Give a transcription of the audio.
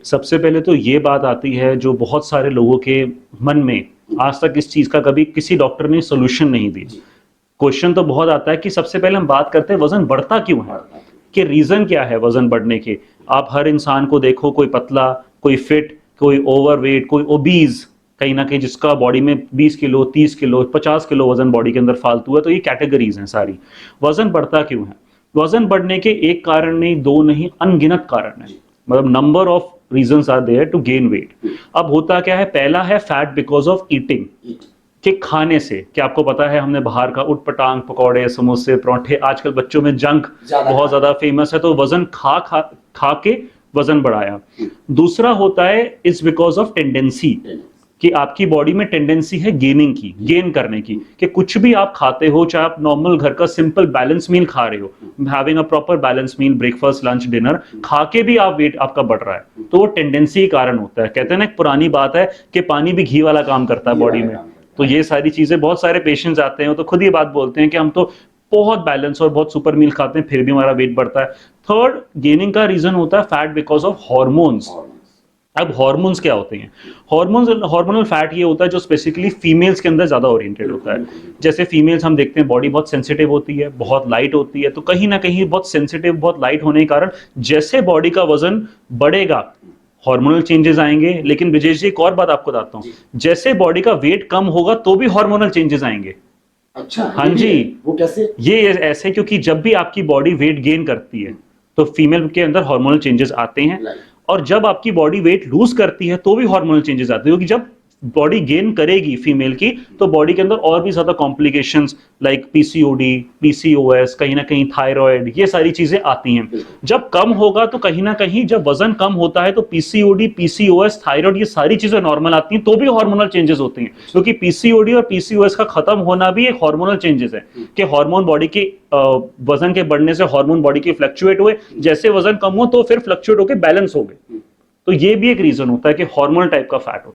सबसे पहले तो ये बात आती है जो बहुत सारे लोगों के मन में आज तक इस चीज का कभी किसी डॉक्टर ने सोल्यूशन नहीं दी। क्वेश्चन तो बहुत आता है कि सबसे पहले हम बात करते हैं वजन बढ़ता क्यों है, कि रीजन क्या है वजन बढ़ने के। आप हर इंसान को देखो, कोई पतला, कोई फिट, कोई ओवरवेट, कोई ओबीज, कहीं ना कहीं जिसका बॉडी में 20 किलो, 30 किलो, 50 किलो वजन बॉडी के अंदर फालतू है। तो ये कैटेगरीज हैं सारी। वजन बढ़ता क्यों है? वजन बढ़ने के एक कारण नहीं, दो नहीं, अनगिनत कारण है। मतलब number of reasons are there to gain weight. अब होता क्या है, पहला है फैट बिकॉज ऑफ ईटिंग, कि खाने से। क्या आपको पता है, हमने बाहर का उटपटांग, पकौड़े, समोसे, परोठे, आजकल बच्चों में जंक बहुत ज्यादा फेमस है, तो वजन खा खा खा के वजन बढ़ाया। दूसरा होता है इज बिकॉज ऑफ टेंडेंसी, कि आपकी बॉडी में टेंडेंसी है गेनिंग की, गेन करने की, कि कुछ भी आप खाते हो, चाहे आप नॉर्मल घर का सिंपल बैलेंस मील खा रहे हो, having a proper balance meal, breakfast, lunch, dinner, खा के भी आप वेट आपका बढ़ रहा है, तो वो टेंडेंसी के कारण होता है। कहते हैं ना, एक पुरानी बात है कि पानी भी घी वाला काम करता है बॉडी में। तो ये सारी चीजें, बहुत सारे पेशेंट्स आते हैं तो खुद ये बात बोलते हैं कि हम तो बहुत बैलेंस और बहुत सुपर मील खाते हैं, फिर भी हमारा वेट बढ़ता है। थर्ड गेनिंग का रीजन होता है फैट बिकॉज ऑफ हॉर्मोन्स। अब हॉर्मोन्स क्या होते हैं? हॉर्मोन्स, हार्मोनल फैट ये होता है जो स्पेसिफिकली फीमेल्स के अंदर ज्यादा ओरिएंटेड होता है। जैसे फीमेल्स हम देखते हैं बॉडी बहुत सेंसिटिव होती है, बहुत लाइट होती है, तो कहीं ना कहीं बहुत सेंसिटिव, बहुत लाइट होने के कारण जैसे बॉडी का वजन बढ़ेगा हार्मोनल चेंजेस आएंगे। लेकिन विजय जी एक और बात आपको बताता हूँ, जैसे बॉडी का वेट कम होगा तो भी हार्मोनल चेंजेस आएंगे। अच्छा, हाँ जी। वो कैसे? ये ऐसे, क्योंकि जब भी आपकी बॉडी वेट गेन करती है तो फीमेल के अंदर हार्मोनल चेंजेस आते हैं, और जब आपकी बॉडी वेट लूज करती है तो भी हार्मोनल चेंजेस आते हैं। क्योंकि जब बॉडी गेन करेगी फीमेल की तो बॉडी के अंदर और भी ज्यादा कॉम्प्लिकेशंस लाइक पीसीओडी, पीसीओएस, कहीं ना कहीं थायराइड, ये सारी चीजें आती हैं। जब कम होगा तो कहीं ना कहीं, जब वजन कम होता है तो पीसीओडी, पीसीओएस, थायराइड, ये सारी चीजें नॉर्मल आती हैं, तो भी हार्मोनल चेंजेस होते हैं। क्योंकि पीसीओडी और पीसीओएस का खत्म होना भी एक हार्मोनल चेंजेस है, कि हार्मोन बॉडी के वजन के बढ़ने से हार्मोन बॉडी के फ्लक्चुएट हुए, जैसे वजन कम हो तो फिर फ्लक्चुएट होकर बैलेंस हो गए। तो ये भी एक रीजन होता है कि हार्मोनल टाइप का फैट होता है।